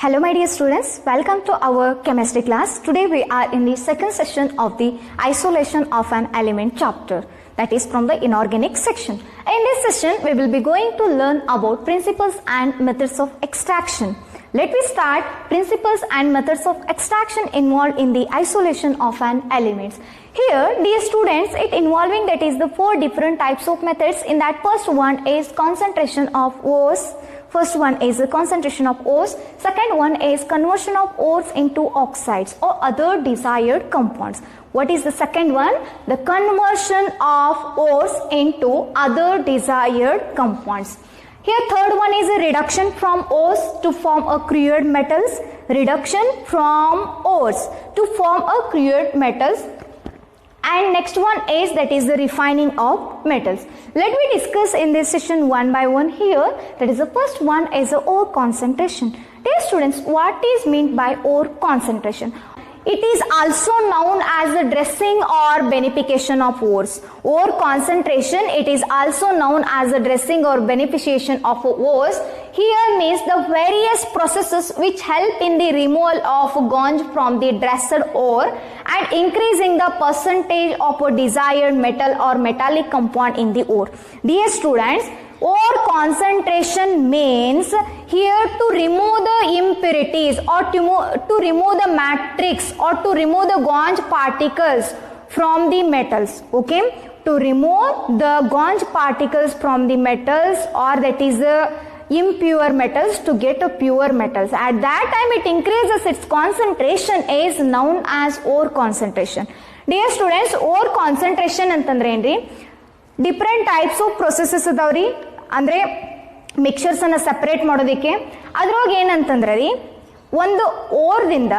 Hello my dear students, welcome to our chemistry class. Today we are in the second session of the isolation of an element chapter, that is from the inorganic section. In this session we will be going to learn about principles and methods of extraction. Let me start principles and methods of extraction involved in the isolation of an element. Here, dear students, it involving that is the four different types of methods. In that first one is concentration of ores. First one is the concentration of ores. Second one is conversion of ores into oxides or other desired compounds. What is the second one? The conversion of ores into other desired compounds. Here third one is a reduction from ores to form a crude metals. Reduction from ores to form a crude metals. And next one is that is the refining of metals. Let me discuss in this session one by one here. That is the first one is the ore concentration. Dear students, what is meant by ore concentration? It is also known as the dressing or beneficiation of ores. Ore concentration, it is also known as the dressing or beneficiation of ores. Here means the various processes which help in the removal of gangue from the dressed ore and increasing the percentage of a desired metal or metallic compound in the ore. Dear students, ore concentration means here to remove the impurities or to remove the matrix or to remove the gangue particles from the metals. Okay, to remove the gangue particles from the metals, or that is the impure metals to get a pure metals. At that time it increases its concentration is known as ore concentration. Dear students, ore concentration ಅಂತಂದ್ರೆ ಏನ್ರಿ different types of processes ಅದಾವ್ರಿ. ಅಂದ್ರೆ mixers ಅನ್ನ separate ಮಾಡೋದಕ್ಕೆ ಅದ್ರೊಳಗೆ ಏನಂತಂದ್ರೆ ರೀ ಒಂದು ಓರ್ದಿಂದ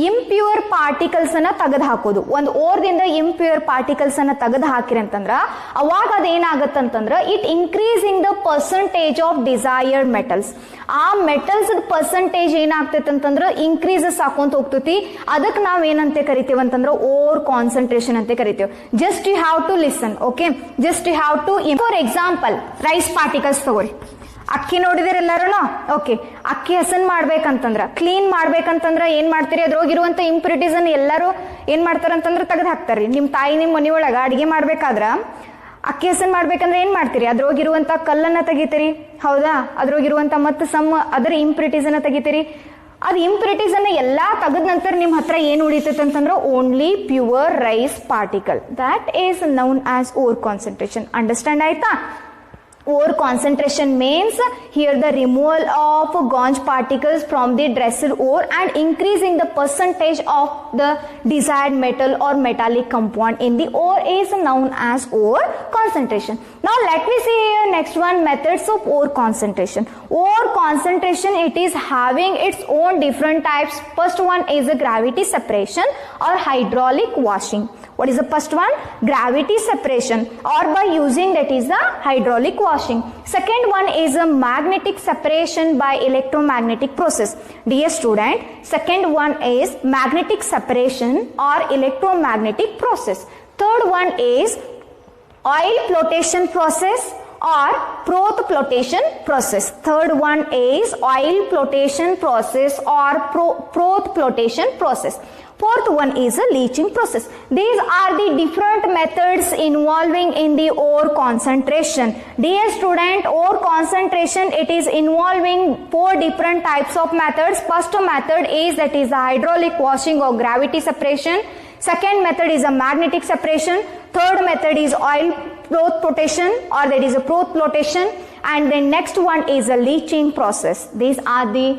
ಇಂಪ್ಯೂರ್ ಪಾರ್ಟಿಕಲ್ಸ್ ಅನ್ನ ತೆಗೆದು ಹಾಕೋದು. ಒಂದು ಓರ್ದಿಂದ ಇಂಪ್ಯೂರ್ ಪಾರ್ಟಿಕಲ್ಸ್ ಅನ್ನ ತೆಗೆದು ಹಾಕಿರಿ ಅಂತಂದ್ರ ಅವಾಗ ಅದೇನಾಗತ್ತಂತಂದ್ರ it increasing the percentage of desired metals. ಆ ಮೆಟಲ್ಸ್ ಪರ್ಸೆಂಟೇಜ್ ಏನಾಗ್ತೈತೆ ಅಂತಂದ್ರ ಇನ್ಕ್ರೀಸಸ್ ಹಾಕೊಂತ ಹೋಗ್ತೈತಿ. ಅದಕ್ಕೆ ನಾವ್ ಏನಂತ ಕರಿತೀವಿ ಅಂತಂದ್ರ ಓರ್ ಕಾನ್ಸಂಟ್ರೇಷನ್ ಅಂತ ಕರಿತೀವಿ. Just you have to listen. Okay, just you have to for example rice particles ತಗೋರಿ. ಅಕ್ಕಿ ನೋಡಿದಿರ ಎಲ್ಲಾರು? ಓಕೆ, ಅಕ್ಕಿ ಹಸನ್ ಮಾಡ್ಬೇಕಂತಂದ್ರ ಕ್ಲೀನ್ ಮಾಡ್ಬೇಕಂತಂದ್ರ ಏನ್ ಮಾಡ್ತೀರಿ, ಅದ್ರೊಳಗಿರುವಂತ ಇಂಪ್ಯೂರಿಟೀಸ್ ಅನ್ನ ಎಲ್ಲಾರು ಏನ್ ಮಾಡ್ತಾರಂತಂದ್ರ ತೆಗೆದು ಹಾಕ್ತಾರ್ರಿ. ನಿಮ್ ತಾಯಿ ನಿಮ್ ಮನಿಯೊಳಗ ಅಡಿಗೆ ಮಾಡ್ಬೇಕಾದ್ರ ಅಕ್ಕಿ ಹಸನ್ ಮಾಡ್ಬೇಕಂದ್ರ ಏನ್ ಮಾಡ್ತೀರಿ, ಅದ್ರೊಳಗಿರುವಂತ ಕಲ್ಲನ್ನ ತೆಗಿತೀರಿ, ಹೌದಾ? ಅದ್ರೊಳಗಿರುವಂತ ಮತ್ತೆ ಸಮ್ ಅದರ ಇಂಪ್ಯೂರಿಟೀಸ್ ಅನ್ನ ತೆಗಿತೀರಿ. ಅದ್ ಇಂಪ್ಯೂರಿಟೀಸ್ ಅನ್ನ ಎಲ್ಲಾ ತೆಗೆದ ನಂತರ ನಿಮ್ ಹತ್ರ ಏನ್ ಉಳಿತೈತೆ ಅಂತಂದ್ರ only pure rice particle. That is known as ore concentration. Understand ಆಯ್ತಾ? Ore concentration means here the removal of gangue particles from the dressed ore and increasing the percentage of the desired metal or metallic compound in the ore is known as ore concentration. Now let me see here next one, methods of ore concentration. Ore concentration, it is having its own different types. First one is the gravity separation or hydraulic washing. What is the first one? Gravity separation, or by using that is the hydraulic washing. Second one is a magnetic separation by electromagnetic process. Dear student, second one is magnetic separation or electromagnetic process. Third one is oil flotation process or froth flotation process. Third one is oil flotation process or froth flotation process. Fourth one is a leaching process. These are the different methods involving in the ore concentration. Dear student, ore concentration, it is involving four different types of methods. First method is that is the hydraulic washing or gravity separation. Second method is a magnetic separation. Third method is oil froth flotation or that is a froth flotation. And the next one is a leaching process. These are the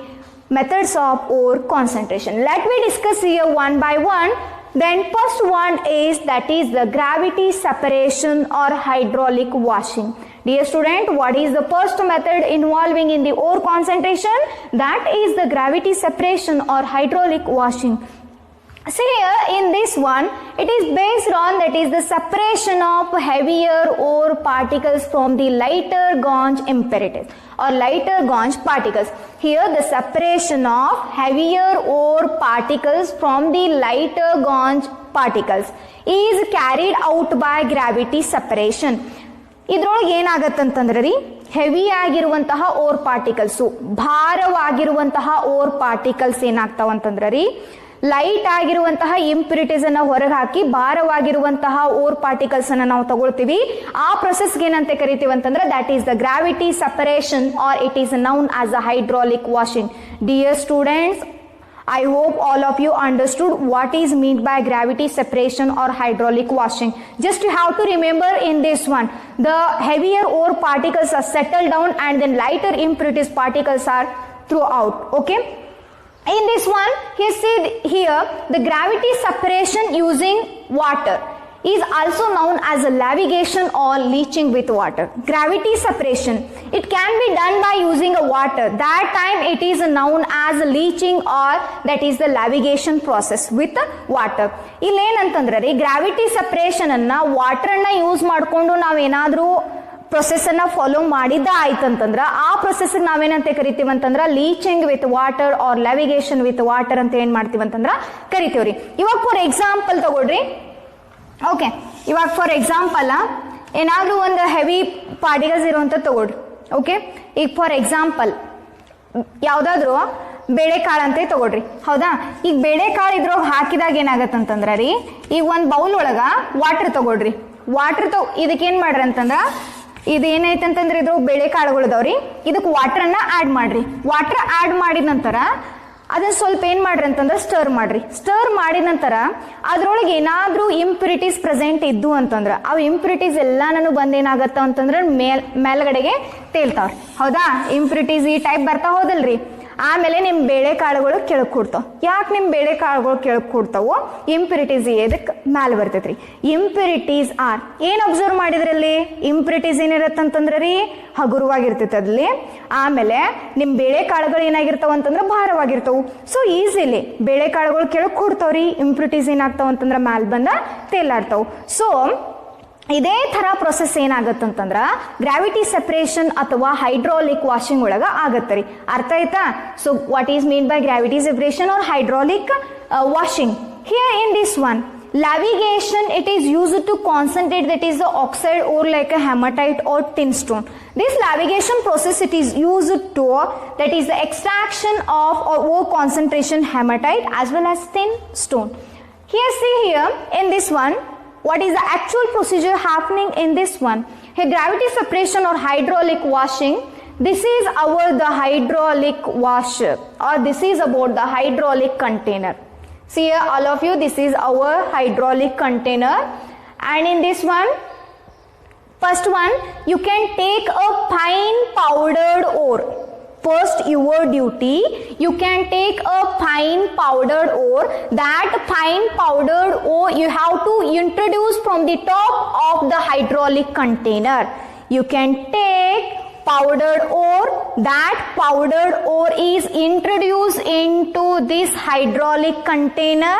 methods of ore concentration. Let me discuss here one by one. Then first one is that is the gravity separation or hydraulic washing. Dear student, what is the first method involving in the ore concentration? That is the gravity separation or hydraulic washing. See here in this one, it is based on that is the separation of heavier ore particles from the lighter gangue impurities or lighter gangue particles. Here the separation of heavier ore particles from the lighter gangue particles is carried out by gravity separation. ಇದ್ರೊಳಗೆ ಏನಾಗತ್ತಂತಂದ್ರೆ ರೀ, heavy ಆಗಿರುವಂತಹ or particles, ಭಾರವಾಗಿರುವಂತಹ or particles ಏನಾಗ್ತಾವ ಅಂತಂದ್ರೆ ರೀ, light ಆಗಿರುವಂತಹ impurities ಅನ್ನ ಹೊರಗೆ ಹಾಕಿ ಭಾರವಾಗಿರುವಂತಹ or particles ಅನ್ನ ನಾವು ತಗೊಳ್ತೀವಿ. ಆ ಪ್ರೊಸೆಸ್ಗೆ ಏನಂತ ಕರಿತೀವಿ ಅಂತಂದ್ರೆ that is the gravity separation or it is known as a hydraulic washing. Dear students, I hope all of you understood what is meant by gravity separation or hydraulic washing. Just you have to remember in this one, the heavier ore particles are settled down and then lighter impurities particles are throughout. Okay. In this one, he said here the gravity separation using water is also known as a lavigation or leaching with water. Gravity separation, it can be done by using a water. That time it is known as leaching or that is the lavigation process with water. ಇಲ್ಲೇನಂತಂದ್ರೆ ರೀ, gravity separation ಅನ್ನ water ಅನ್ನ use ಮಾಡ್ಕೊಂಡು ನಾವೇನಾದ್ರೂ process ಅನ್ನ follow ಮಾಡಿದ್ದ ಆಯ್ತಂತಂದ್ರ ಆ process ನಾವೇನಂತ ಕರಿತೀವಿ ಅಂತಂದ್ರ leaching with water or levigation with water ಅಂತ ಏನ್ ಮಾಡ್ತೀವಿ ಅಂತಂದ್ರ ಕರಿತೀವ್ರಿ. ಇವಾಗ ಫಾರ್ ಎಕ್ಸಾಂಪಲ್ ತಗೊಳ್ರಿ. ಓಕೆ, ಇವಾಗ ಫಾರ್ ಎಕ್ಸಾಂಪಲ್ ಏನಾದ್ರೂ ಒಂದು ಹೆವಿ ಪಾರ್ಟಿಕಲ್ಸ್ ಇರುವಂತ ತಗೊಳ್ರಿ. ಓಕೆ, ಈಗ ಫಾರ್ ಎಕ್ಸಾಂಪಲ್ ಯಾವ್ದಾದ್ರು ಬೇಳೆಕಾಳು ಅಂತ ತಗೊಳ್ರಿ. ಹೌದಾ, ಈಗ ಬೇಳೆಕಾಳು ಇದ್ರೊಳಗೆ ಹಾಕಿದಾಗ ಏನಾಗತ್ತಂತಂದ್ರ ರೀ, ಈಗ ಒಂದ್ ಬೌಲ್ ಒಳಗ ವಾಟರ್ ತಗೊಳ್ರಿ. ವಾಟರ್ ಇದಕ್ಕೆ ಏನ್ ಮಾಡ್ರಿ ಅಂತಂದ್ರ, ಇದು ಏನೈತಂತಂದ್ರೆ ಇದ್ರ ಬೇಳೆಕಾಳುಗಳು ಅದಾವ್ರಿ, ಇದಕ್ಕೆ ವಾಟರ್ ಅನ್ನ ಆಡ್ ಮಾಡ್ರಿ. ವಾಟರ್ ಆಡ್ ಮಾಡಿದ ನಂತರ ಅದನ್ನ ಸ್ವಲ್ಪ ಏನ್ ಮಾಡ್ರಿ ಅಂತಂದ್ರೆ ಸ್ಟರ್ ಮಾಡ್ರಿ. ಸ್ಟರ್ ಮಾಡಿದ ನಂತರ ಅದ್ರೊಳಗೆ ಏನಾದ್ರೂ ಇಂಪ್ಯೂರಿಟೀಸ್ ಪ್ರೆಸೆಂಟ್ ಇದ್ದು ಅಂತಂದ್ರ ಆ ಇಂಪ್ಯೂರಿಟೀಸ್ ಎಲ್ಲಾನು ಬಂದ್ ಏನಾಗತ್ತ ಅಂತಂದ್ರೆ ಮೇಲ್ಗಡೆಗೆ ತೇಲ್ತಾವ್ರಿ. ಹೌದಾ, ಇಂಪ್ಯೂರಿಟೀಸ್ ಈ ಟೈಪ್ ಬರ್ತಾ ಹೋದಲ್ರಿ. ಆಮೇಲೆ ನಿಮ್ ಬೇಳೆಕಾಳುಗಳು ಕೆಳಕ್ ಕೊಡ್ತಾವ. ಯಾಕೆ ನಿಮ್ ಬೇಳೆಕಾಳುಗಳು ಕೆಳಕ್ ಕೊಡ್ತಾವೋ, ಇಂಪ್ಯೂರಿಟೀಸ್ ಎದಕ್ ಮ್ಯಾಲ ಬರ್ತೈತ್ರಿ. ಇಂಪ್ಯೂರಿಟೀಸ್ ಆರ್ ಏನ್ ಅಬ್ಸರ್ವ್ ಮಾಡಿದ್ರಲ್ಲಿ, ಇಂಪ್ಯೂರಿಟೀಸ್ ಏನಿರತ್ತಂತಂದ್ರ ರೀ ಹಗುರವಾಗಿರ್ತೈತಿ ಅದ್ರಲ್ಲಿ. ಆಮೇಲೆ ನಿಮ್ ಬೇಳೆಕಾಳುಗಳು ಏನಾಗಿರ್ತಾವ ಅಂತಂದ್ರ ಭಾರವಾಗಿರ್ತಾವು. ಸೊ ಈಸಿಲಿ ಬೇಳೆಕಾಳುಗಳು ಕೆಳಕ್ ಕೊಡ್ತಾವ್ರಿ, ಇಂಪ್ಯೂರಿಟೀಸ್ ಏನಾಗ್ತಾವ ಅಂತಂದ್ರ ಮ್ಯಾಲ ಬಂದ ತೇಲಾಡ್ತಾವ. ಸೊ ಇದೇ ತರ ಪ್ರೊಸೆಸ್ ಏನಾಗತ್ತಂತಂದ್ರ ಗ್ರಾವಿಟಿ ಸೆಪರೇಷನ್ ಅಥವಾ ಹೈಡ್ರಾಲಿಕ್ ವಾಷಿಂಗ್ ಒಳಗ ಆಗತ್ತರಿ. ಅರ್ಥ ಆಯ್ತಾ? So what is mean by gravity separation or hydraulic washing? Here in this one, lavigation, it is used to concentrate that is the oxide ore like a hematite or tin stone. This lavigation process it is used to that is the extraction of or ore concentration hematite as well as tin stone. Here see here in this one, what is the actual procedure happening in this one? Here gravity separation or hydraulic washing. This is the hydraulic washer, or this is about the hydraulic container. See here all of you, this is our hydraulic container, and in this one, first one, you can take a fine powdered ore. First your duty, you can take a fine powdered ore. That fine powdered ore you have to introduce from the top of the hydraulic container. You can take powdered ore. That powdered ore is introduced into this hydraulic container.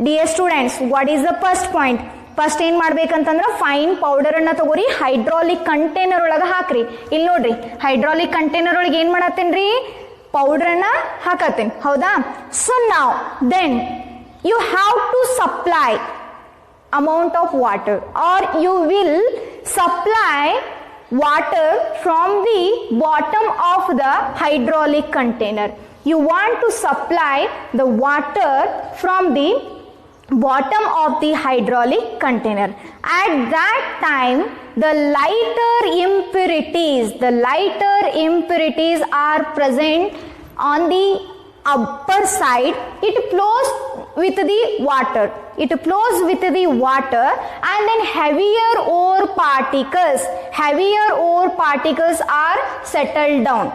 Dear students, what is the first point? First ಏನ್ ಮಾಡ್ಬೇಕಂತಂದ್ರ fine powder ಅನ್ನ ತಗೋರಿ, hydraulic container ಒಳಗ ಹಾಕ್ರಿ. ಇಲ್ಲಿ ನೋಡ್ರಿ, hydraulic container ಒಳಗೆ ಏನ್ ಮಾಡತ್ತೇನ್ರಿ, powder ಅನ್ನ ಹಾಕತ್ತೇನ್. ಹೌದಾ? ಸೊ ನಾವ್ then you have to supply amount of water, or you will supply water from the bottom of the hydraulic container. You want to supply the water from the bottom of the hydraulic container. At that time, the lighter impurities are present on the upper side. It flows with the water. And then heavier ore particles are settled down.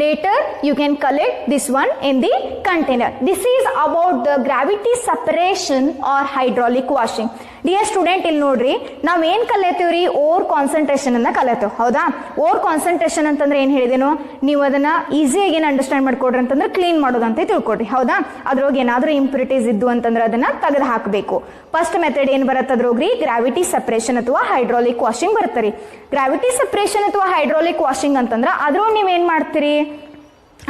Later you can collect this one in the container. This is about the gravity separation or hydraulic washing. Dear student, ಇಲ್ಲಿ ನೋಡ್ರಿ, ನಾವ್ ಏನ್ ಕಲಿತೀವ್ರಿ, or concentration ಅನ್ನ ಕಲಿತೇವ್. ಹೌದಾ? Or concentration ಅಂತಂದ್ರೆ ಏನ್ ಹೇಳಿದೇನು, ನೀವು ಅದನ್ನ ಈಸಿಯಾಗಿ ಏನ್ ಅಂಡರ್ಸ್ಟ್ಯಾಂಡ್ ಮಾಡ್ಕೊಡ್ರಿ ಅಂತಂದ್ರೆ ಕ್ಲೀನ್ ಮಾಡೋದಂತ ತಿಳ್ಕೊಡ್ರಿ. ಹೌದಾ? ಅದ್ರೊಳಗೆ ಏನಾದ್ರೂ ಇಂಪ್ಯೂರಿಟೀಸ್ ಇದ್ದು ಅಂತಂದ್ರೆ ಅದನ್ನ ತೆಗೆದು ಹಾಕಬೇಕು. ಫಸ್ಟ್ ಮೆಥಡ್ ಏನ್ ಬರತ್ತದ್ರೋಗ್ರಿ, ಗ್ರಾವಿಟಿ ಸೆಪರೇಷನ್ ಅಥವಾ ಹೈಡ್ರಾಲಿಕ್ ವಾಷಿಂಗ್ ಬರುತ್ತರಿ. ಗ್ರಾವಿಟಿ ಸೆಪರೇಷನ್ ಅಥವಾ ಹೈಡ್ರಾಲಿಕ್ ವಾಷಿಂಗ್ ಅಂತಂದ್ರ ಅದ್ರೊಳಗೆ ನೀವೇನ್ ಮಾಡ್ತೀರಿ,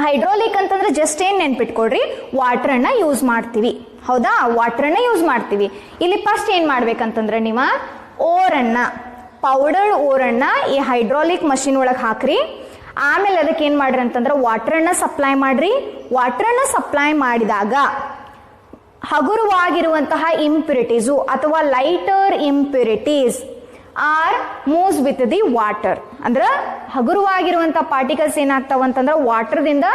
ಹೈಡ್ರಾಲಿಕ್ ಅಂತಂದ್ರೆ ಜಸ್ಟ್ ಏನ್ ನೆನ್ಪಿಟ್ಕೊಡ್ರಿ, ವಾಟರ್ ಅನ್ನ ಯೂಸ್ ಮಾಡ್ತೀವಿ. ಹೌದಾ? ವಾಟರ್ ಅನ್ನ ಯೂಸ್ ಮಾಡ್ತೀವಿ. ಇಲ್ಲಿ ಫಸ್ಟ್ ಏನ್ ಮಾಡ್ಬೇಕಂತಂದ್ರೆ, ನೀವು ಓರನ್ನು, ಪೌಡರ್ಡ್ ಓರನ್ನು ಈ ಹೈಡ್ರಾಲಿಕ್ ಮಷಿನ್ ಒಳಗೆ ಹಾಕ್ರಿ. ಆಮೇಲೆ ಅದಕ್ಕೆ ಏನು ಮಾಡ್ರಿ ಅಂತಂದ್ರೆ ವಾಟ್ರನ್ನು ಸಪ್ಲೈ ಮಾಡ್ರಿ. ವಾಟ್ರನ್ನು ಸಪ್ಲೈ ಮಾಡಿದಾಗ ಹಗುರವಾಗಿರುವಂತಹ ಇಂಪ್ಯೂರಿಟೀಸು ಅಥವಾ lighter impurities are moves with the water. ಅಂದ್ರೆ ಹಗುರವಾಗಿರುವಂತಹ ಪಾರ್ಟಿಕಲ್ಸ್ ಏನಾಗ್ತಾವಂತಂದ್ರೆ ವಾಟರ್ದಿಂದ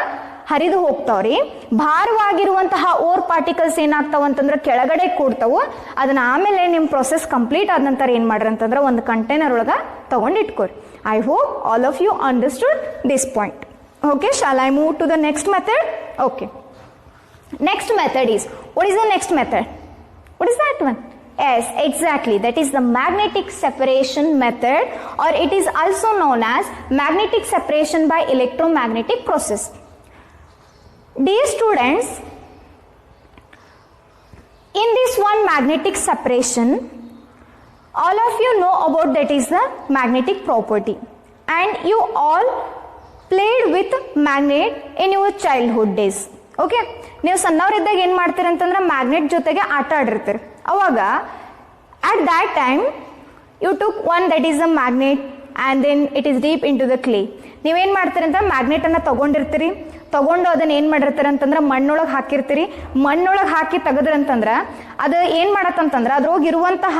ಹರಿದು ಹೋಗ್ತಾವ್ರಿ. ಭಾರವಾಗಿರುವಂತಹ ಓರ್ ಪಾರ್ಟಿಕಲ್ಸ್ ಏನಾಗ್ತಾವಂತಂದ್ರೆ ಕೆಳಗಡೆ ಕೂಡ್ತಾವು. ಅದನ್ನ ಆಮೇಲೆ ನಿಮ್ಮ ಪ್ರೊಸೆಸ್ ಕಂಪ್ಲೀಟ್ ಆದ ನಂತರ ಏನು ಮಾಡ್ರಿ ಅಂತಂದ್ರೆ ಒಂದು ಕಂಟೈನರ್ ಒಳಗೆ ತಗೊಂಡು ಇಟ್ಕೋರಿ. I hope all of you understood this point. Okay, shall I move to the next method? Okay, next method is, what is the next method? What is that one? Yes, exactly, that is the magnetic separation method, or it is also known as magnetic separation by electromagnetic process. Dear students, in this one magnetic separation, all of you know about that is the magnetic property, and you all played with magnet in your childhood days. Okay, ನೀವು ಸಣ್ಣವರಿದ್ದಾಗ ಏನು ಮಾಡ್ತೀರಿ ಅಂತಂದ್ರೆ magnet ಜೊತೆಗೆ ಆಟ ಆಡಿರ್ತೀರಿ. ಅವಾಗ at that time you took one that is a magnet and then it is deep into the clay. ನೀವೇನು ಮಾಡ್ತೀರಿ ಅಂತ ಮ್ಯಾಗ್ನೆಟನ್ನು ತೊಗೊಂಡಿರ್ತೀರಿ. ತೊಗೊಂಡು ಅದನ್ನು ಏನು ಮಾಡಿರ್ತೀರಿ ಅಂತಂದ್ರೆ ಮಣ್ಣೊಳಗೆ ಹಾಕಿರ್ತೀರಿ. ಮಣ್ಣೊಳಗೆ ಹಾಕಿ ತೆಗೆದ್ರಂತಂದ್ರೆ ಅದು ಏನು ಮಾಡತ್ತಂತಂದ್ರೆ ಅದ್ರೊಳಗಿರುವಂತಹ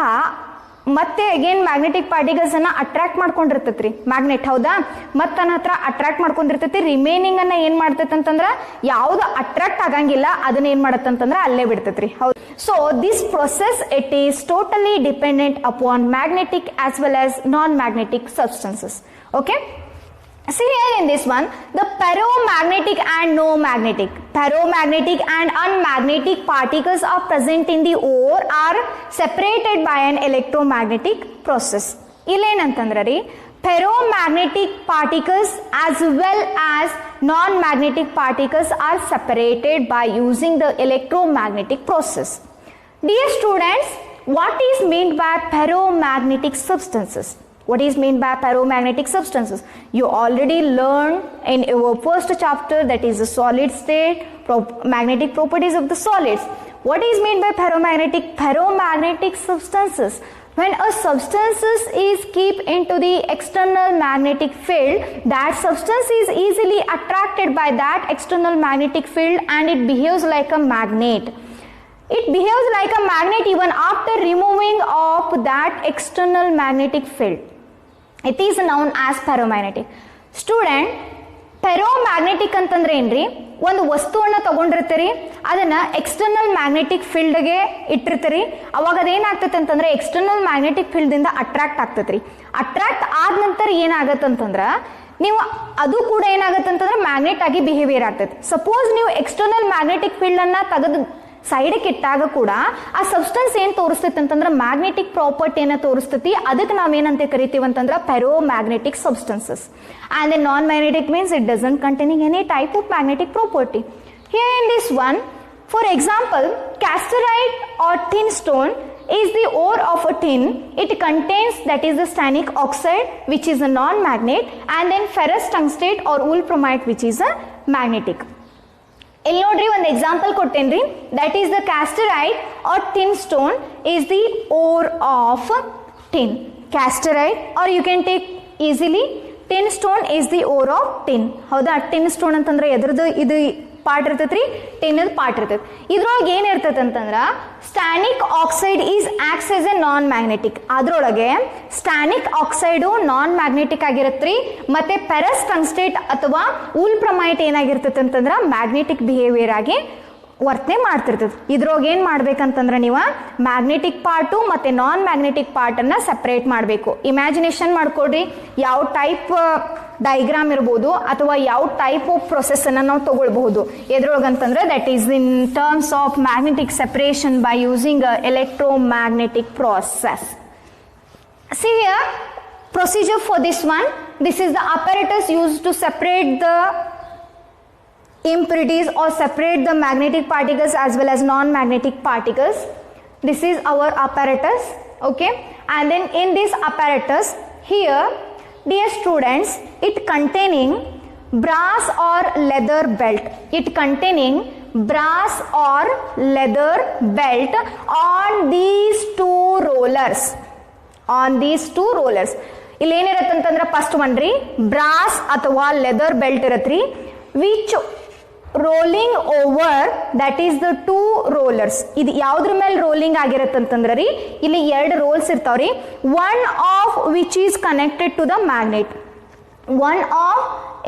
ಮತ್ತೆ ಅಗೇನ್ ಮ್ಯಾಗ್ನೆಟಿಕ್ ಪಾರ್ಟಿಕಲ್ಸ್ ಅನ್ನ ಅಟ್ರಾಕ್ಟ್ ಮಾಡ್ಕೊಂಡಿರ್ತೈತ್ರಿ ಮ್ಯಾಗ್ನೆಟ್. ಹೌದಾ, ಮತ್ತೆ ತನ್ನ ಹತ್ರ ಅಟ್ರಾಕ್ಟ್ ಮಾಡ್ಕೊಂಡಿರ್ತೈತಿ. ರಿಮೈನಿಂಗ್ ಅನ್ನ ಏನ್ ಮಾಡ್ತೈತಿ ಅಂತಂದ್ರ ಯಾವ್ದು ಅಟ್ರಾಕ್ಟ್ ಆಗಂಗಿಲ್ಲ ಅದನ್ನ ಏನ್ ಮಾಡತ್ತಂತಂದ್ರ ಅಲ್ಲೇ ಬಿಡ್ತೈತ್ರಿ. ಹೌದು, so this process it is totally dependent upon magnetic as well as non magnetic substances. Okay, see here in this one, the ferromagnetic and no magnetic, ferromagnetic and unmagnetic particles are present in the ore are separated by an electromagnetic process. ಇಲ್ಲೇನಂತಂದ್ರೆ ರೀ, ferromagnetic particles as well as non-magnetic particles are separated by using the electromagnetic process. Dear students, what is meant by ferromagnetic substances? What is meant by ferromagnetic substances? You already learned in your first chapter, that is the solid state, magnetic properties of the solids. What is meant by ferromagnetic? Ferromagnetic substances. When a substance is kept into the external magnetic field, that substance is easily attracted by that external magnetic field and it behaves like a magnet. It behaves like a magnet even after removing of that external magnetic field. It is known as ferromagnetic. Student, ferromagnetic ಅಂತಂದ್ರೆ ಏನ್ರಿ? ಒಂದು ವಸ್ತುವನ್ನ ತಗೊಂಡಿರ್ತೀರಿ, ಅದನ್ನ external magnetic ಫೀಲ್ಡ್ಗೆ ಇಟ್ಟಿರ್ತೀರಿ. ಅವಾಗ ಅದೇನಾಗ್ತೈತೆ ಅಂತಂದ್ರೆ external magnetic field ಇಂದ attract ಆಗ್ತೈತ್ರಿ. Attract ಆದ ನಂತರ ಏನಾಗತ್ತಂತಂದ್ರ ನೀವು ಅದು ಕೂಡ ಏನಾಗತ್ತಂತಂದ್ರೆ ಮ್ಯಾಗ್ನೆಟ್ ಆಗಿ ಬಿಹೇವಿಯರ್ ಆಗ್ತೈತಿ. ಸಪೋಸ್ ನೀವು ಎಕ್ಸ್ಟರ್ನಲ್ ಮ್ಯಾಗ್ನೆಟಿಕ್ ಫೀಲ್ಡ್ ಅನ್ನ ತೆಗೆದು ಸೈಡ್ಗೆ ಇಟ್ಟಾಗ ಕೂಡ ಆ ಸಬ್ಸ್ಟೆನ್ಸ್ ಏನ್ ತೋರಿಸ್ತೈತಿ ಅಂತಂದ್ರೆ ಮ್ಯಾಗ್ನೆಟಿಕ್ ಪ್ರಾಪರ್ಟಿಯನ್ನ ತೋರಿಸ್ತೈತಿ. ಅದಕ್ಕೆ ನಾವೇನಂತ ಕರಿತೀವಿ ಅಂತಂದ್ರೆ ferromagnetic substances. And then non-magnetic means it doesn't containing any type of magnetic property. Here in this one, for example, casterite or tin stone is the ore of a tin. It contains that is the stannic oxide which is a non-magnet, and then ferrous tungstate or wolframite which is a magnetic. ಇಲ್ಲಿ ನೋಡ್ರಿ ಒಂದು example ಕೊಟ್ಟೇನ್ರಿ. That is the cassiterite or tin stone is the ore of tin. Cassiterite or you can take easily tin stone is the ore of tin. ಹೌದಾ, tin stone ಅಂತಂದ್ರೆ ಎದ್ರದ್ದು ಇದು part ಇರ್ತೈತ್ರಿ, ಟಿನ್ನದ part ಇರ್ತೈತಿ. ಇದ್ರೊಳಗೆ ಏನ್ ಇರ್ತೈತಿ ಅಂತಂದ್ರ stannic oxide is acts as a non magnetic. ಅದ್ರೊಳಗೆ ಸ್ಟ್ಯಾನಿಕ್ ಆಕ್ಸೈಡು ನಾನ್ ಮ್ಯಾಗ್ನೆಟಿಕ್ ಆಗಿರತ್ರಿ. ಮತ್ತೆ ಫೆರಸ್ ಟಂಗ್ಸ್ಟೇಟ್ ಅಥವಾ ವೂಲ್ಫ್ರಮೈಟ್ ಏನಾಗಿರ್ತೈತಿ ಅಂತಂದ್ರ ಮ್ಯಾಗ್ನೆಟಿಕ್ ಬಿಹೇವಿಯರ್ ಆಗಿ ವರ್ತನೆ ಮಾಡ್ತಿರ್ತದೆ. ಇದ್ರೊಳಗೆ ಏನು ಮಾಡ್ಬೇಕಂತಂದ್ರೆ ನೀವು ಮ್ಯಾಗ್ನೆಟಿಕ್ ಪಾರ್ಟು ಮತ್ತು ನಾನ್ ಮ್ಯಾಗ್ನೆಟಿಕ್ ಪಾರ್ಟನ್ನು ಸಪ್ರೇಟ್ ಮಾಡಬೇಕು. ಇಮ್ಯಾಜಿನೇಷನ್ ಮಾಡ್ಕೊಡ್ರಿ, ಯಾವ ಟೈಪ್ ಡೈಗ್ರಾಮ್ ಇರ್ಬೋದು ಅಥವಾ ಯಾವ ಟೈಪ್ ಆಫ್ ಪ್ರೊಸೆಸ್ಸನ್ನು ನಾವು ತಗೊಳ್ಬಹುದು. ಎದ್ರೊಳಗಂತಂದ್ರೆ that is in terms of magnetic separation by using electromagnetic process. See here, procedure for this one. This is the apparatus used to separate the impurities or separate the magnetic particles as well as non-magnetic particles. This is our apparatus, okay? And then in this apparatus here, dear students, it containing brass or leather belt. It containing brass or leather belt on these two rollers. On these 2 rollers. ಇಲ್ಲಿ ಏನಿರತ್ತಂತಂದ್ರೆ first one ರೀ brass ಅಥವಾ leather belt ಇರತ್ರಿ which rolling over that is the 2 rollers. ಇದು ಯಾವ್ದ್ರ ಮೇಲೆ rolling ಆಗಿರತ್ತಂತಂದ್ರ ರೀ ಇಲ್ಲಿ 2 ರೋಲ್ಸ್ ಇರ್ತಾವ್ರಿ. One of which is connected to the magnet. One of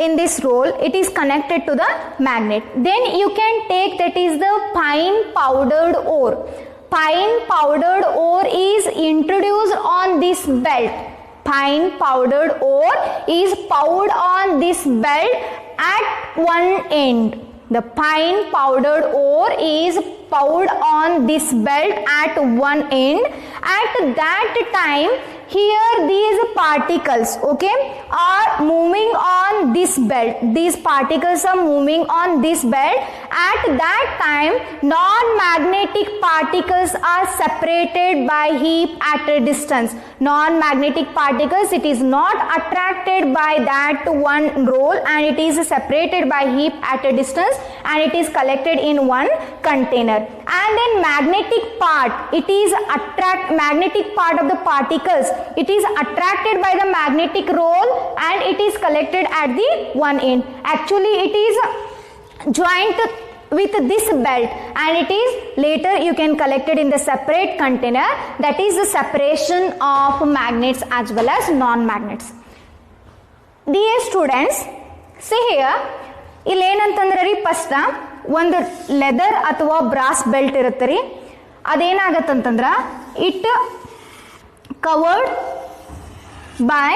in this roll it is connected to the magnet. Then you can take that is the fine powdered ore. Fine powdered ore is introduced on this belt. Fine powdered ore is poured on this belt at one end. The fine powdered ore is poured on this belt at one end. At that time here these particles, okay, are moving on this belt. These particles are moving on this belt. At that time non-magnetic particles are separated by heap at a distance. Non-magnetic particles, it is not attracted by that one roll and it is separated by heap at a distance and it is collected in one container. And then magnetic part, it is magnetic part of the particles, it is attracted by the magnetic roll and it is collected at the one end. Actually it is joined with this belt and it is later you can collect it in the separate container. That is the separation of magnets as well as non-magnets. Dear students, see here ಇಲ್ಲಿ ಏನಂತಂದ್ರೆ ರೀ first ಒಂದು leather ಅಥವಾ brass belt ಇರುತ್ತೆ ರೀ ಅದೇನಾಗತ್ತಂತಂದ್ರ it covered by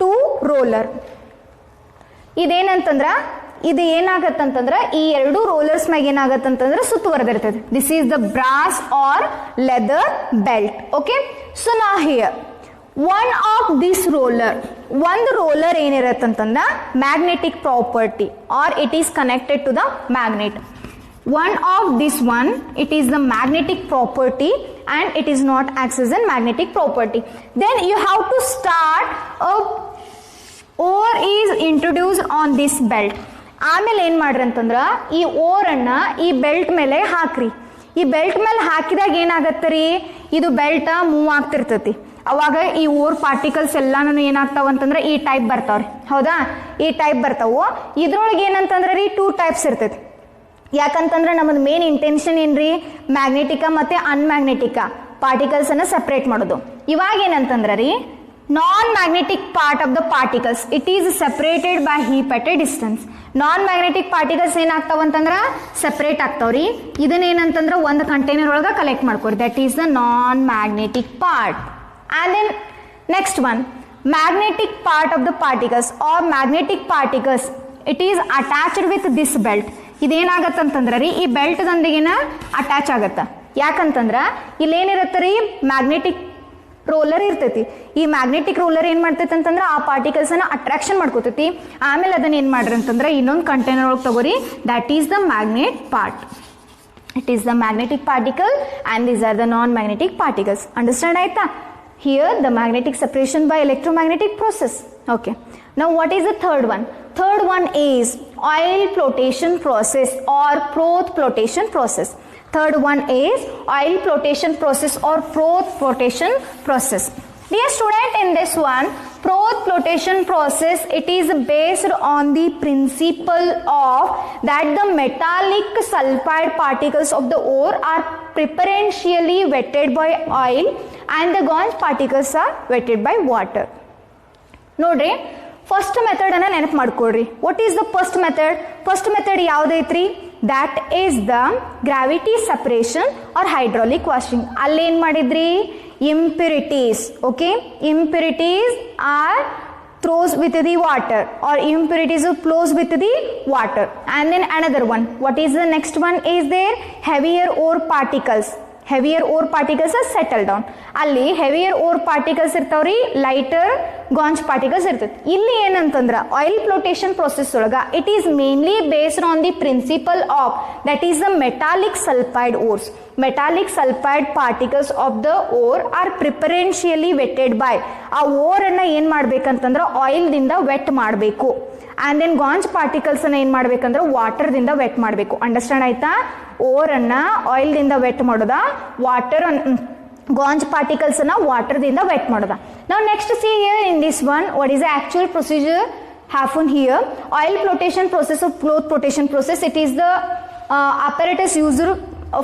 2 roller. ಇದೇನಂತಂದ್ರ ಇದು ಏನಾಗತ್ತಂತಂದ್ರ ಈ 2 rollers ಮ್ಯಾಗ ಏನಾಗತ್ತಂತಂದ್ರ ಸುತ್ತುವರೆದಿರ್ತದೆ. This is the brass or leather belt. Okay, so ನಾ here one of this roller, ಒಂದು ರೋಲರ್ ಏನಿರತ್ತಂತಂದ್ರ magnetic property or it is connected to the magnet. One of this one, it is the magnetic property and it is not acts as a magnetic property. Then you have to start a ore is introduced on this belt. ಆಮೇಲೆ ಏನ್ ಮಾಡ್ರಿ ಅಂತಂದ್ರ ಈ or ಅನ್ನ ಈ belt ಮೇಲೆ ಹಾಕ್ರಿ. ಈ ಬೆಲ್ಟ್ ಮೇಲೆ ಹಾಕಿದಾಗ ಏನಾಗತ್ತ ರೀ ಇದು ಬೆಲ್ಟ್ ಮೂವ್ ಆಗ್ತಿರ್ತತಿ. ಅವಾಗ ಈ ಓರ್ ಪಾರ್ಟಿಕಲ್ಸ್ ಎಲ್ಲಾನು ಏನಾಗ್ತಾವ ಅಂತಂದ್ರೆ ಈ ಟೈಪ್ ಬರ್ತಾವ್ರಿ. ಹೌದಾ, ಈ ಟೈಪ್ ಬರ್ತಾವು. ಇದ್ರೊಳಗೆ ಏನಂತಂದ್ರೆ ರೀ 2 types ಇರ್ತೈತಿ. ಯಾಕಂತಂದ್ರೆ ನಮ್ಮದು ಮೇನ್ ಇಂಟೆನ್ಷನ್ ಏನ್ರಿ ಮ್ಯಾಗ್ನೆಟಿಕ ಮತ್ತೆ ಅನ್ಮ್ಯಾಗ್ನೆಟಿಕ ಪಾರ್ಟಿಕಲ್ಸ್ ಅನ್ನ ಸೆಪರೇಟ್ ಮಾಡೋದು. ಇವಾಗ ಏನಂತಂದ್ರೆ ರೀ non magnetic part of the particles it is separated by heap at a distance. Non magnetic particles ಏನಾಗ್ತಾವ ಅಂತಂದ್ರ ಸೆಪರೇಟ್ ಆಗ್ತಾವ್ರಿ. ಇದನ್ನ ಏನಂತಂದ್ರ ಒಂದು ಕಂಟೈನರ್ ಒಳಗ ಕಲೆಕ್ಟ್ ಮಾಡ್ಕೋರಿ. That is the non magnetic part. And then next one, magnetic part of the particles or magnetic particles, it is attached with this belt. ಇದೇನಾಗತ್ತಂತಂದ್ರ ರೀ ಈ ಬೆಲ್ಟ್ ದೊಂದಿಗಿನ ಅಟ್ಯಾಚ್ ಆಗತ್ತ. ಯಾಕಂತಂದ್ರ ಇಲ್ಲೇನಿರತ್ತ ರೀ ಮ್ಯಾಗ್ನೆಟಿಕ್ ರೋಲರ್ ಇರ್ತೈತಿ. ಈ ಮ್ಯಾಗ್ನೆಟಿಕ್ ರೋಲರ್ ಏನ್ ಮಾಡ್ತೈತಿ ಅಂತಂದ್ರ ಆ ಪಾರ್ಟಿಕಲ್ಸ್ ಅನ್ನ ಅಟ್ರಾಕ್ಷನ್ ಮಾಡ್ಕೋತೈತಿ. ಆಮೇಲೆ ಅದನ್ನ ಏನ್ ಮಾಡ್ರಿ ಅಂತಂದ್ರ ಇನ್ನೊಂದು ಕಂಟೈನರ್ ಒಳಗೆ ತಗೋರಿ. That is the magnet part. It is the magnetic particle and these are the non-magnetic particles. Understand ಆಯ್ತಾ? Here the magnetic separation by electromagnetic process. Okay. Now what is the third one? Third one is oil flotation process or froth flotation process. Third one is oil flotation process or froth flotation process. Dear student, in this one froth flotation process, it is based on the principle of that the metallic sulfide particles of the ore are preferentially wetted by oil and the gonch particles are wetted by water. ನೋಡ್ರಿ first method ಅನ್ನ ನೆನಪು ಮಾಡ್ಕೊಳ್ರಿ. What is the first method? First method ಯಾವ್ದೈತ್ರಿ? That is the gravity separation or hydraulic washing. ಅಲ್ಲೇನ್ ಮಾಡಿದ್ರಿ impurities. Okay, impurities are throws with the water or impurities flows with the water. And then another one, what is the next one is there? Heavier ore particles. Heavier ore particles are settled down. ಅಲ್ಲಿ heavier ore particles ಇರ್ತಾವ್ರಿ, lighter gonch particles ಇರ್ತೈತಿ. ಇಲ್ಲಿ ಏನಂತಂದ್ರ oil flotation process ಒಳಗ it is mainly based on the principle of that is the metallic sulfide ores. Metallic sulfide particles of the ore are preferentially wetted by. ಆ or ಅನ್ನ ಏನ್ ಮಾಡ್ಬೇಕಂತಂದ್ರ oil ದಿಂದ vet ಮಾಡಬೇಕು. and then ಗಾಂಚ್ particles ಅನ್ನ ಏನ್ ಮಾಡ್ಬೇಕಂದ್ರೆ water ದಿಂದ vet ಮಾಡಬೇಕು. ಅಂಡರ್ಸ್ಟ್ಯಾಂಡ್ ಆಯ್ತಾ? ಓರ್ ಅನ್ನ ಆಯಿಲ್ ದಿಂದ ವೆಟ್ ಮಾಡೋದ, ವಾಟರ್ ಗಾಂಜ್ ಪಾರ್ಟಿಕಲ್ಸ್ ಅನ್ನ ವಾಟರ್ ದಿಂದ ವೆಟ್ ಮಾಡೋದ. ನಾವು next see here in this one what is the actual procedure happen here. Oil flotation process or cloth flotation process, it is the apparatus used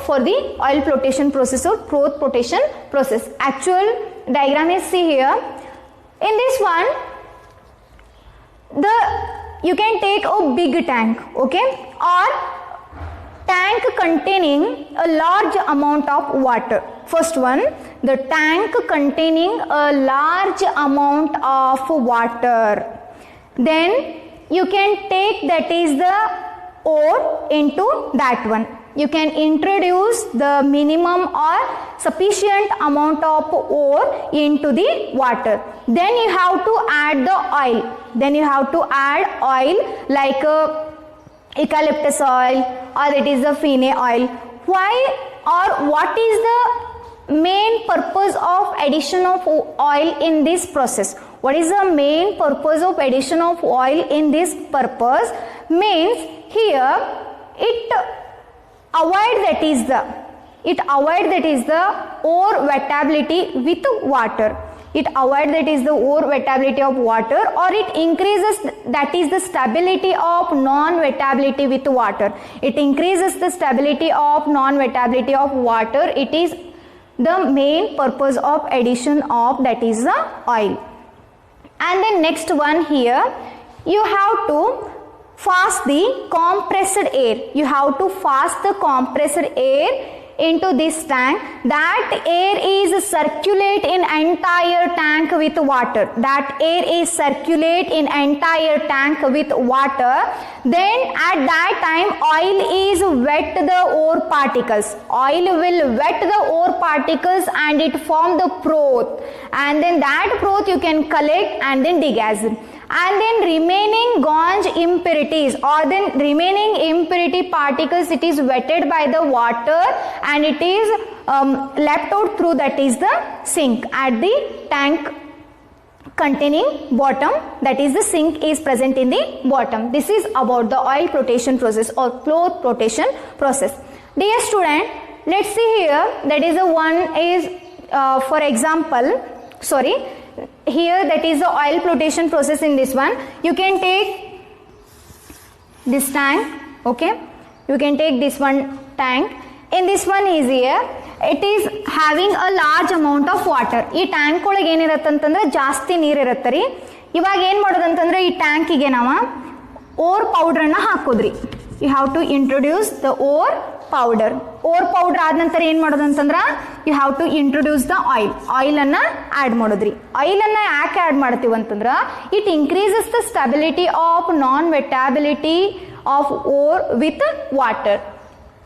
for the oil flotation process or cloth flotation process. Actual diagram is see here. In this one, you can take a big tank, okay, or tank containing a large amount of water. First one, the tank containing a large amount of water. Then you can take that is the ore into that one. You can introduce the minimum or sufficient amount of ore into the water. Then you have to add the oil. Then you have to add oil like eucalyptus oil or it is the fene oil. Why or what is the main purpose of addition of oil in this process? What is the main purpose of addition of oil in this purpose? Means here it avoid that is the ore wettability with water. It avoid that is the ore wettability of water, or it increases that is the stability of non-wettability with water. It increases the stability of non-wettability of water. It is the main purpose of addition of that is the oil. And then next one here, you have to fast the compressed air. You have to fast the compressed air into this tank. That air is circulate in entire tank with water. That air is circulate in entire tank with water. Then at that time oil is wet the ore particles. Oil will wet the ore particles and it form the froth. And then that froth you can collect and then degas. And then remaining ganj impurities or then remaining impurity particles, it is wetted by the water and it is left out through that is the sink at the tank containing bottom, that is the sink is present in the bottom. This is about the oil flotation process or cloth flotation process. Dear student, let's see here, that is the one is for example, here that is the oil flotation process. In this one you can take this tank, okay, you can take this one tank. In this one is here, it is having a large amount of water. ಈ tank ಒಳಗೆ ಏನಿರತ್ತೆ ಅಂತಂದ್ರೆ ಜಾಸ್ತಿ ನೀರು ಇರುತ್ತೆ ರೀ. ಇವಾಗ ಏನು ಮಾಡೋದಂತಂದ್ರೆ ಈ ಟ್ಯಾಂಕಿಗೆ ನಾವು ಓರ್ ಪೌಡ್ರನ್ನ ಹಾಕೋದ್ರಿ. You have to introduce the ore powder. Ore powder ಆದ ನಂತರ ಏನು ಮಾಡೋದಂತಂದ್ರೆ you have to introduce the ಆಯಿಲನ್ನು ಆ್ಯಡ್ ಮಾಡೋದ್ರಿ. ಆಯಿಲನ್ನು ಯಾಕೆ ಆ್ಯಡ್ ಮಾಡ್ತೀವಿ ಅಂತಂದ್ರೆ it increases the stability of non wettability of ore with water.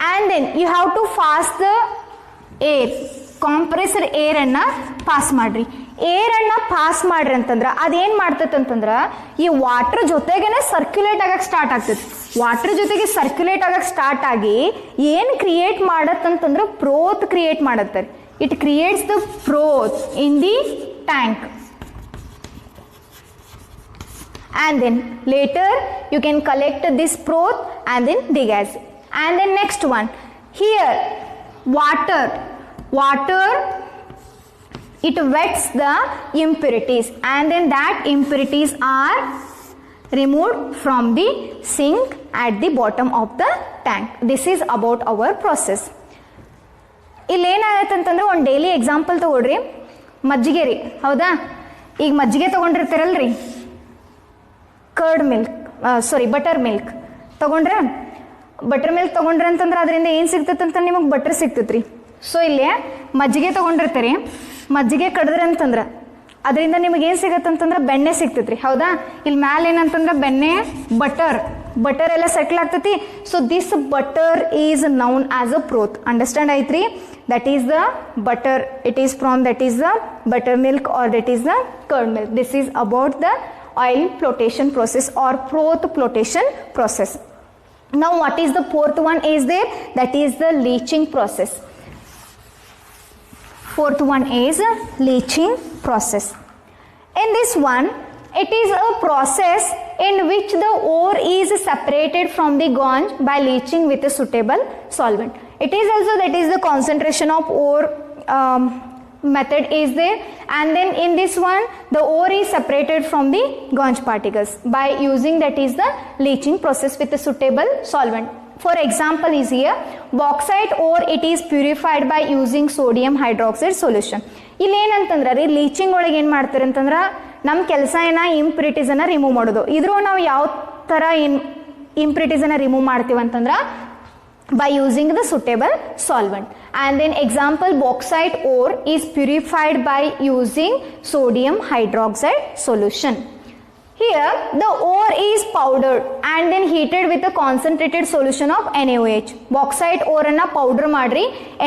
And then you have to pass the air, compressed air ಅನ್ನ ಪಾಸ್ ಮಾಡ್ರಿ. ಏರ್ ಅನ್ನ ಪಾಸ್ ಮಾಡ್ರಿ ಅಂತಂದ್ರೆ ಅದೇನ್ ಮಾಡ್ತೈತೆ ಅಂತಂದ್ರೆ ಈ ವಾಟರ್ ಜೊತೆಗೇನೆ ಸರ್ಕ್ಯುಲೇಟ್ ಆಗಕ್ಕೆ ಸ್ಟಾರ್ಟ್ ಆಗ್ತೈತಿ. ವಾಟರ್ ಜೊತೆಗೆ ಸರ್ಕ್ಯುಲೇಟ್ ಆಗಕ್ಕೆ ಸ್ಟಾರ್ಟ್ ಆಗಿ ಏನ್ ಕ್ರಿಯೇಟ್ ಮಾಡತ್ತಂತಂದ್ರೆ ಫ್ರೋತ್ ಕ್ರಿಯೇಟ್ ಮಾಡತ್ತೆ. It creates the froth in the tank. And then later you can collect this froth and then degas. And then next one here, water it wets the impurities and then that impurities are removed from the sink at the bottom of the tank. This is about our process. ಇಲ್ಲಿ ಏನಾಗತ್ತೆ ಅಂತಂದ್ರೆ ಒಂದು daily example ತಗೊಳ್ರಿ. ಮಜ್ಜಿಗೆ ರೀ, ಹೌದಾ? ಈಗ ಮಜ್ಜಿಗೆ ತಗೊಂಡಿರ್ತೀರಲ್ರಿ, ಬಟರ್ ಮಿಲ್ಕ್ ತಗೊಂಡ್ರೆ, ಬಟರ್ ಮಿಲ್ಕ್ ತೊಗೊಂಡ್ರಿ ಅಂತಂದ್ರೆ ಅದರಿಂದ ಏನು ಸಿಗ್ತೈತೆ ಅಂತ ನಿಮಗೆ ಬಟರ್ ಸಿಗ್ತೈತ್ರಿ. ಸೊ ಇಲ್ಲಿ ಮಜ್ಜಿಗೆ ತೊಗೊಂಡಿರ್ತೀರಿ, ಮಜ್ಜಿಗೆ ಕಡಿದ್ರಿ ಅಂತಂದ್ರೆ ಅದರಿಂದ ನಿಮಗೆ ಏನು ಸಿಗತ್ತೆ ಅಂತಂದ್ರೆ ಬೆಣ್ಣೆ ಸಿಗ್ತೈತ್ರಿ, ಹೌದಾ? ಇಲ್ಲಿ ಮ್ಯಾಲೆ ಏನಂತಂದ್ರೆ ಬೆಣ್ಣೆ, ಬಟರ್ ಎಲ್ಲ ಸೆಟ್ಲ್ ಆಗ್ತೈತಿ. So this butter is known as a froth. Understand ಆಯ್ತ್ರಿ? That is the butter. It is from that is the butter milk or that is the curd milk. This is about the oil flotation process or froth flotation process. Now what is the fourth one is there? That is the leaching process. Fourth one is leaching process. In this one, it is a process in which the ore is separated from the ganj by leaching with a suitable solvent. It is also that is the concentration of ore method is there, and then in this one the ore is separated from the ganj particles by using that is the leaching process with a suitable solvent. For example is here bauxite ore, it is purified by using sodium hydroxide solution. ಇಲ್ಲಿ ಏನಂತಂದ್ರೆ ರೀ leaching ಒಳಗೆ ಏನು ಮಾಡ್ತಾರೆ ಅಂತಂದ್ರೆ ನಮ್ಮ ಕೆಲಸ ಏನ ಇಂಪ್ಯೂರಿಟೀಸನ್ನು ರಿಮೂವ್ ಮಾಡೋದು. ಇದ್ರೂ ನಾವು ಯಾವ ಥರ impurities remove ಮಾಡ್ತೀವಿ ಅಂತಂದ್ರೆ by using the suitable solvent. And then example bauxite ore is purified by using sodium hydroxide solution. Here the ore is powdered and then heated with a concentrated solution of NaOH. Bauxite ore ಅನ್ನ powder ಮಾಡ್ರಿ,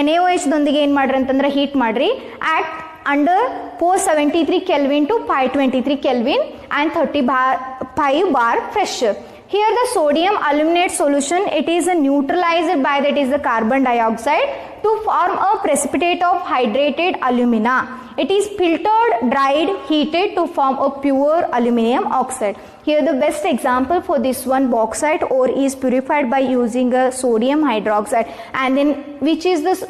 NaOH ದೊಂದಿಗೆ ಏನು ಮಾಡ್ರಿ ಅಂತಂದ್ರೆ heat ಮಾಡ್ರಿ at under 473 Kelvin to 523 Kelvin and 35 bar pressure. Here the sodium aluminate solution, it is neutralized by that is the carbon dioxide to form a precipitate of hydrated alumina. It is filtered, dried, heated to form a pure aluminum oxide. Here the best example for this one bauxite ore is purified by using a sodium hydroxide, and then which is this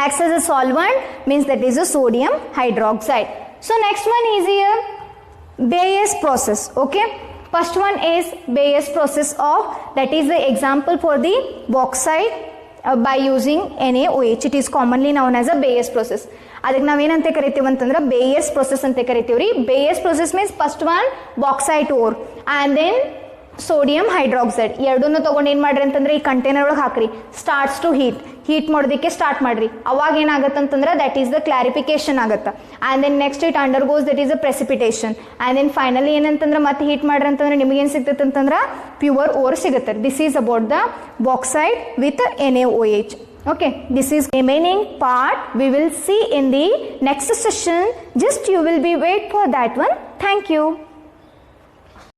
acts as a solvent means that is a sodium hydroxide. So next one is here Bayes process. Okay. First one is Bayes process of, that is the example for the bauxite by using NaOH. It is commonly known as a Bayes process. ಅದಕ್ಕೆ ನಾವೇನಂತ ಕರಿತೀವಿ ಅಂತಂದ್ರೆ Bayes process ಅಂತ ಕರಿತೀವಿ ರೀ. Bayes process means first one bauxite ore and then sodium hydroxide ಎರಡನ್ನೂ ತಗೊಂಡು ಏನು ಮಾಡ್ರಿ ಅಂತಂದ್ರೆ ಈ ಕಂಟೈನರ್ ಒಳಗೆ ಹಾಕ್ರಿ, ಸ್ಟಾರ್ಟ್ಸ್ ಟು ಹೀಟ್ ಮಾಡೋದಕ್ಕೆ ಸ್ಟಾರ್ಟ್ ಮಾಡ್ರಿ. ಅವಾಗ ಏನಾಗುತ್ತೆ ಅಂತಂದ್ರೆ ದಟ್ ಈಸ್ ದ ಕ್ಲಾರಿಫಿಕೇಶನ್ ಆಗುತ್ತೆ, and then next it undergoes that is the precipitation, and then finally ಏನಂತಂದ್ರೆ ಮತ್ತೆ ಹೀಟ್ ಮಾಡ್ರಿ ಅಂತಂದ್ರೆ ನಿಮಗೇನು ಸಿಗ್ತೈತೆ ಅಂತಂದ್ರೆ ಪ್ಯೂರ್ ಓರ್ ಸಿಗುತ್ತೆ. This is about the bauxite with NaOH. Okay, this is remaining part we will see in the next session. Just you will be wait for that one. Thank you.